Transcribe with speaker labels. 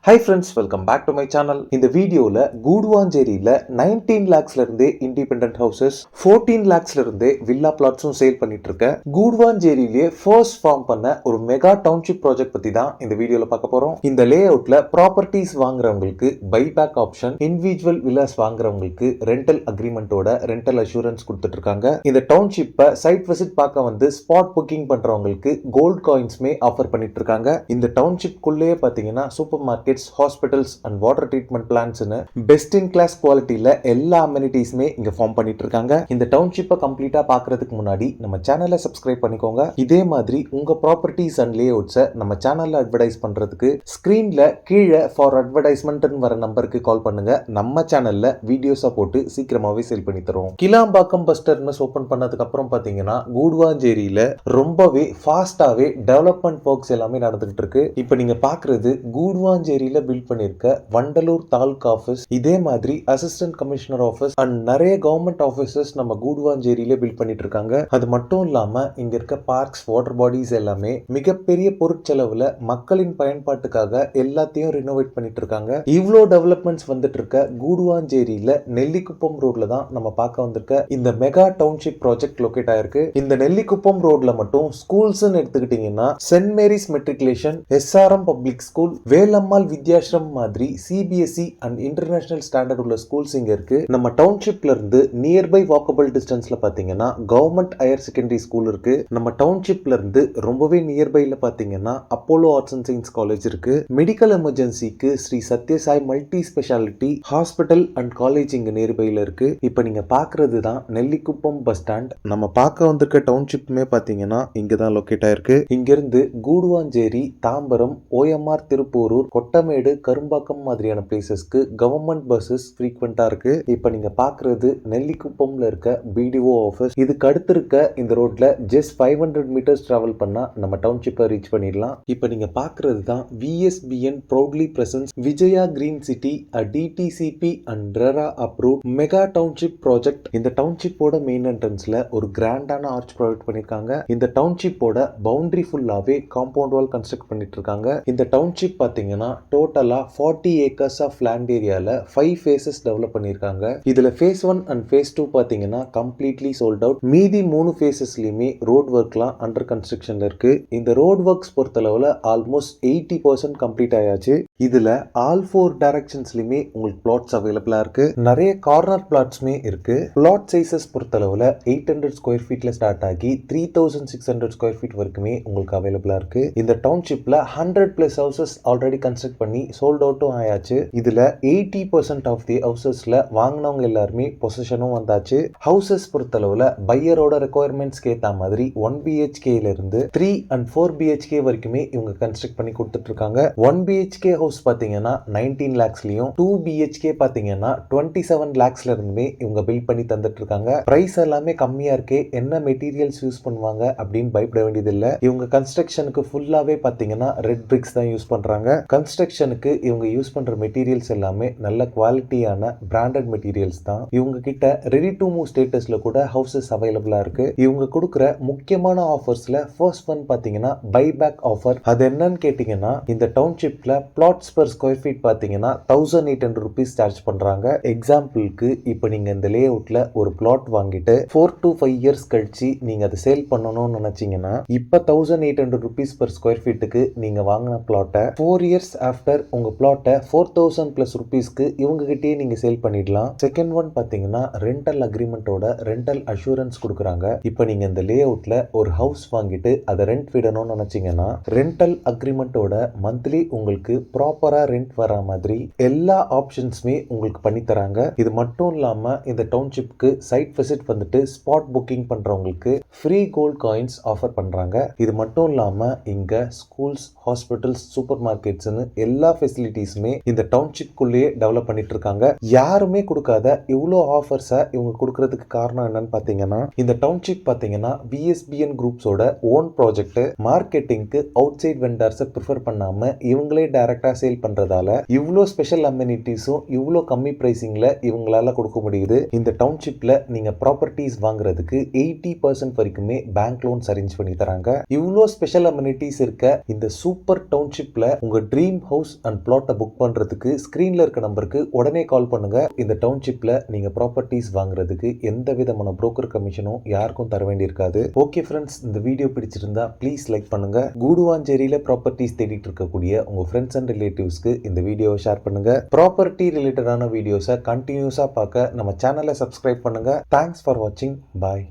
Speaker 1: Hi friends, welcome back to my channel. இந்த வீடியோல கூடுவாஞ்சேரியில 19 lakhsல இருந்தே இண்டிபெண்டன்ட் ஹவுசஸ் 14 lakhsல இருந்தே வில்லா பிளாட்ஸும் சேல் பண்ணிட்டு இருக்க கூடுவாஞ்சேரியிலே ஃபர்ஸ்ட் ஃபார்ம் பண்ண ஒரு மெகா டவுன்ஷிப் ப்ராஜெக்ட் பத்தி தான் இந்த வீடியோல பார்க்க போறோம். இந்த லே அவுட்ல ப்ராப்பர்ட்டிஸ் வாங்குறவங்களுக்கு பைபேக் ஆப்ஷன், இண்டிவிஜுவல் வில்லாஸ் வாங்குறவங்களுக்கு ரெண்டல் அக்ரிமெண்டோட ரெண்டல் அஷூரன்ஸ் கொடுத்துட்டு இருக்காங்க. இந்த டவுன்ஷிப்பை சைட் விசிட் பார்க்க வந்து ஸ்பாட் புக்கிங் பண்றவங்களுக்கு கோல்ட் காயின்ஸ்மே ஆஃபர் பண்ணிட்டு இருக்காங்க. இந்த டவுன்ஷிப் குள்ளேயே பாத்தீங்கன்னா supermarket, hospitals and water treatment பிளான்ட்ஸ்னு பெஸ்ட் இன் கிளாஸ் குவாலிட்டியில எல்லா அமெனிட்டிஸுமே இங்க ஃபார்ம் பண்ணிட்டு இருக்காங்க. இந்த டவுன்ஷிப்பை கம்ப்ளீட்டா பாக்குறதுக்கு முன்னாடி நம்ம சேனலை சப்ஸ்கிரைப் பண்ணிக்கோங்க. இதே மாதிரி உங்க ப்ராப்பர்ட்டிஸ் அண்ட் லேஅவுட்ஸை நம்ம சேனல்ல அட்வர்டைஸ் பண்றதுக்கு ஸ்கிரீன்ல கீழே ஃபார் அட்வர்டைஸ்மெண்ட் வர நம்பருக்கு கால் பண்ணுங்க. நம்ம சேனல்ல வீடியோஸா போட்டு சீக்கிரமாவே சேல் பண்ணி தருவோம். கிளாம்பாக்கம் பஸ் டெர்மினஸ் ஓபன் பண்ணதுக்கு அப்புறம் பாத்தீங்கன்னா கூடுவாஞ்சேரியில ரொம்பவே ஃபாஸ்டாவே டெவலப்மெண்ட் ஒர்க்ஸ் எல்லாமே நடந்துகிட்டு இருக்கு. இப்போ நீங்க பாக்குறது கூடுவாஞ்சேரி பில்ட் பண்ணிருக்க வண்டலூர் தாலுகா ஆபீஸ். இதே மாதிரி அசிஸ்டன்ட் கமிஷனர் ஆபீஸ் அண்ட் நிறைய கவர்மெண்ட் ஆபீசஸ் நம்ம கூடுவாஞ்சேரியில பில்ட் பண்ணிட்டு இருக்காங்க. அது மட்டும் இல்லாம இங்க இருக்க பார்க்ஸ், வாட்டர் பாடிஸ் எல்லாமே மிகப்பெரிய பொருட்செலவுல மக்களின் பயன்பாட்டுக்காக எல்லாத்தையும் ரினோவேட் பண்ணிட்டு இருக்காங்க. இவ்வளோ டெவலப்மெண்ட்ஸ் வந்துட்டு இருக்க கூடுவாஞ்சேரியில நெல்லிக்குப்பம் ரோட்ல தான் நம்ம பார்க்க வந்திருக்க இந்த மெகா டவுன்ஷிப் ப்ராஜெக்ட் லொகேட் ஆயிருக்கு. இந்த நெல்லிக்குப்பம் ரோட்ல மட்டும் ஸ்கூல்ஸ் எடுத்துக்கிட்டீங்கன்னா Saint Mary's matriculation, SRM public school, Velammal Vidyashram மாதிரி சிபிஎஸ்இ அண்ட் இன்டர்நேஷனல் ஸ்டாண்டர்ட் உள்ள ஸ்கூல்ஸ் இங்க இருக்கு. நம்ம டவுன்ஷிப்ல இருந்து நியர்பை வாக்கபிள் டிஸ்டன்ஸ்ல பாத்தீங்கன்னா கவர்மெண்ட் ஹையர் செகண்டரி ஸ்கூல் இருக்கு. நம்ம டவுன்ஷிப்ல இருந்து ரொம்பவே நியர்பைல பாத்தீங்கன்னா Apollo arts and science college இருக்கு. மெடிக்கல் எமர்ஜென்சிக்கு Sri Sathya Sai multi specialty hospital and college இங்க நியர்பைல இருக்கு. இப்ப நீங்க பாக்குறது தான் நெல்லிக்குப்பம் பஸ் ஸ்டாண்ட். நம்ம பார்க்க வந்திருக்க டவுன்ஷிப்புமே பாத்தீங்கன்னா இங்க தான் லொகேட் ஆயிருக்கு. இங்க இருந்து கூடுவாஞ்சேரி, தாம்பரம், ஓஎம்ஆர், திருப்பூரூர், கொட்டமேடு, கரும்பாக்கம் மாதிரியான பிளேசஸ்க்கு கவர்மெண்ட் பஸ்ஸஸ் ஃப்ரீக்வெண்டா இருக்கு. இப்போ நீங்க பாக்குறது நெல்லிக்குப்பம்ல இருக்க பிடிஓ ஆஃபீஸ். இதுக்கு அடுத்து இருக்க இந்த ரோட்ல ஜஸ்ட் 500 மீட்டர்ஸ் டிராவல் பண்ணா நம்ம டவுன்ஷிப்பை ரீச் பண்ணிடலாம். இப்போ நீங்க பாக்குறது தான் VSPN proudly presents Vijaya green city DTCP and RERA approved mega township project. இந்த டவுன்ஷிப்போட மெயின் என்ட்ரன்ஸ்ல ஒரு கிராண்டான ஆர்ச் ப்ரொவைட் பண்ணிருக்காங்க. இந்த டவுன்ஷிப்போட பவுண்டரி ஃபுல்லாவே காம்பவுண்ட் வால் கன்ஸ்ட்ரக்ட் பண்ணிட்டு இருக்காங்க. இந்த டவுன்ஷிப் பாத்தீங்கன்னா டோட்டலா 40 ஏக்கர்ஸ் ஆஃப் லேண்ட் ஏரியால 5 phases டெவலப் பண்ணிருக்காங்க. இதுல phase 1 அண்ட் phase 2 பாத்தீங்கன்னா கம்ப்ளீட்லி சோல்ட் அவுட். மீதி 3 phases-லயுமே ரோட் ஒர்க்லாம் அண்டர் கன்ஸ்ட்ரக்ஷன்ல இருக்கு. இந்த ரோட் ஒர்க்ஸ் பொறுத்தளவுல ஆல்மோஸ்ட் 80% கம்ப்ளீட் ஆயாச்சு. இதுல ஆல் 4 டைரக்ஷன்ஸ்லயுமே உங்களுக்கு பிளாட்ஸ் அவைலபிளா இருக்கு. நிறைய கார்னர் பிளாட்ஸ்மே இருக்கு. பிளாட் சைசஸ் பொறுத்தளவுல 800 ஸ்கொயர் ஃபீட்ல ஸ்டார்ட் ஆகி 3600 ஸ்கொயர் ஃபீட் வரைக்குமே உங்களுக்கு அவைலபிளா இருக்கு. இந்த டவுன்ஷிப்ல 100+ ஹவுசஸ் ஆல்ரெடி கன்ஸ்ட்ரக்ட் பண்ணி சோல்ட் அவுட்டும் ஆயாச்சு. இதுல 80% ஆஃப் தி ஹவுசஸ்ல வாங்கினவங்க எல்லாருமே பொசிஷனும் வந்தாச்சு. ஹவுசஸ் பொறுத்தளவுல பையரோட ரெக்குயர்மெண்ட்ஸ்க்கு ஏத்த மாதிரி 1 BHK இருந்து 3 and 4 BHK வரைக்குமே இவங்க கன்ஸ்ட்ரக்ட் பண்ணி கொடுத்துட்டு இருக்காங்க. 1 BHK ஹவுஸ் பாத்தீங்கன்னா 19 lakhsலயும் 2 BHK பாத்தீங்கன்னா 27 lakhsல இருந்துமே இவங்க பில்ட் பண்ணி தந்துட்டு இருக்காங்க. பிரைஸ் எல்லாமே கம்மியா இருக்கே, என்ன மெட்டீரியல்ஸ் யூஸ் பண்ணுவாங்க அப்படின்னு பயப்பட வேண்டியது இல்ல. இவங்க கன்ஸ்ட்ரக்ஷனுக்கு ஃபுல்லாவே பாத்தீங்கன்னா ரெட் பிரிக்ஸ் தான் யூஸ் பண்றாங்க. கன்ஸ்ட்ரக்ஷனுக்கு இவங்க யூஸ் பண்ற மெட்டீரியல்ஸ் எல்லாமே நல்ல குவாலிட்டியான பிராண்டட் மெட்டீரியல்ஸ் தான். இவங்க கிட்ட ரெடி டு மூவ் ஸ்டேட்டஸ்ல கூட ஹவுசஸ் அவைலபிளா இருக்கு. இவங்க கொடுக்கிற முக்கியமான ஆஃபர்ஸ்ல ஃபர்ஸ்ட் ஒன் பாத்தீங்கன்னா பைபேக் ஆஃபர். அது என்னன்னு கேட்டீங்கன்னா இந்த டவுன்ஷிப்ல பிளாட்ஸ் per ஸ்கொயர் ஃபீட் பாத்தீங்கன்னா 1800 rupees சார்ஜ் பண்றாங்க. எக்ஸாம்பிளுக்கு இப்போ நீங்க இந்த லே அவுட்ல ஒரு பிளாட் வாங்கிட்டு 4 to 5 இயர்ஸ் கழிச்சு நீங்க அதை சேல் பண்ணணும்னு நினைச்சீங்கன்னா இப்ப 1800 rupees per ஸ்கொயர் ஃபீட்டுக்கு நீங்க வாங்கின பிளாட்டை 4 years ஆஃப்டர் உங்க பிளாட்டை 4000+ rupeesக்கு இவங்க கிட்டயே நீங்க சேல் பண்ணிடலாம். செகண்ட் ஒன் பாத்தீங்கன்னா ரெண்டல் அக்ரிமெண்டோட ரெண்டல் அஷூரன்ஸ் கொடுக்குறாங்க. இப்போ நீங்க இந்த லே அவுட்ல ஒரு ஹவுஸ் வாங்கிட்டு அதை ரெண்ட் விடணும்னு நினைச்சீங்கன்னா ரெண்டல் அக்ரிமெண்டோட மந்த்லி உங்களுக்கு ப்ராப்பரா ரெண்ட் வர மாதிரி எல்லா ஆப்ஷன்ஸுமே உங்களுக்கு பண்ணி தராங்க. இது மட்டும் இல்லாம இந்த டவுன்ஷிப்க்கு சைட் விசிட் வந்துட்டு ஸ்பாட் புக்கிங் பண்றவங்களுக்கு ஃப்ரீ கோல்ட் காயின்ஸ் ஆஃபர் பண்றாங்க. இது மட்டும் இல்லாம இங்க ஸ்கூல்ஸ், ஹாஸ்பிட்டல்ஸ், சூப்பர் மார்க்கெட்ஸ்னு எல்லா ஃபெசிலிட்டிஸுமே இந்த டவுன்ஷிப் குள்ளேயே டெவலப் பண்ணிட்டு இருக்காங்க. யாருமே கொடுக்காத இவ்வளோ ஆஃபர்ஸை இவங்க கொடுக்கறதுக்கு காரணம் என்னன்னு பாத்தீங்கன்னா இந்த டவுன்ஷிப் பாத்தீங்கன்னா விஎஸ்பிஎன் குரூப்ஸோட ஓன் ப்ராஜெக்ட். மார்க்கெட்டிங்க்கு அவுட் சைட் வெண்டர்ஸை ப்ரிஃபர் பண்ணாம இவங்களே டைரக்டா சேல் பண்றதால இவ்வளோ ஸ்பெஷல் அமெனிட்டிஸும் இவ்வளோ கம்மி பிரைசிங்ல இவங்களால கொடுக்க முடியுது. இந்த டவுன்ஷிப்ல நீங்க ப்ராப்பர்ட்டிஸ் வாங்குறதுக்கு 80% வரைக்குமே பேங்க் லோன்ஸ் அரேஞ்ச் பண்ணி தராங்க. இவ்வளோ ஸ்பெஷல் அமெனிட்டிஸ் இருக்க இந்த சூப்பர் டவுன்ஷிப்ல உங்க ட்ரீம் ஹவுஸ் அண்ட் பிளாட்டை புக் பண்ணுறதுக்கு ஸ்க்ரீனில் இருக்க நம்பருக்கு உடனே கால் பண்ணுங்கள். இந்த டவுன்ஷிப்பில் நீங்கள் ப்ராப்பர்ட்டிஸ் வாங்குறதுக்கு எந்த விதமான புரோக்கர் கமிஷனும் யாருக்கும் தர வேண்டியிருக்காது. ஓகே ஃப்ரெண்ட்ஸ், இந்த வீடியோ பிடிச்சிருந்தா ப்ளீஸ் லைக் பண்ணுங்கள். கூடுவாஞ்சேரியில் ப்ராப்பர்ட்டிஸ் தேடிட்டு இருக்கக்கூடிய உங்கள் ஃப்ரெண்ட்ஸ் அண்ட் ரிலேட்டிவ்ஸ்க்கு இந்த வீடியோவை ஷேர் பண்ணுங்கள். ப்ராப்பர்ட்டி ரிலேட்டடான வீடியோஸை கண்டினியூஸாக பார்க்க நம்ம சேனலை சப்ஸ்கிரைப் பண்ணுங்கள். தேங்க்ஸ் ஃபார் வாட்சிங். பாய்.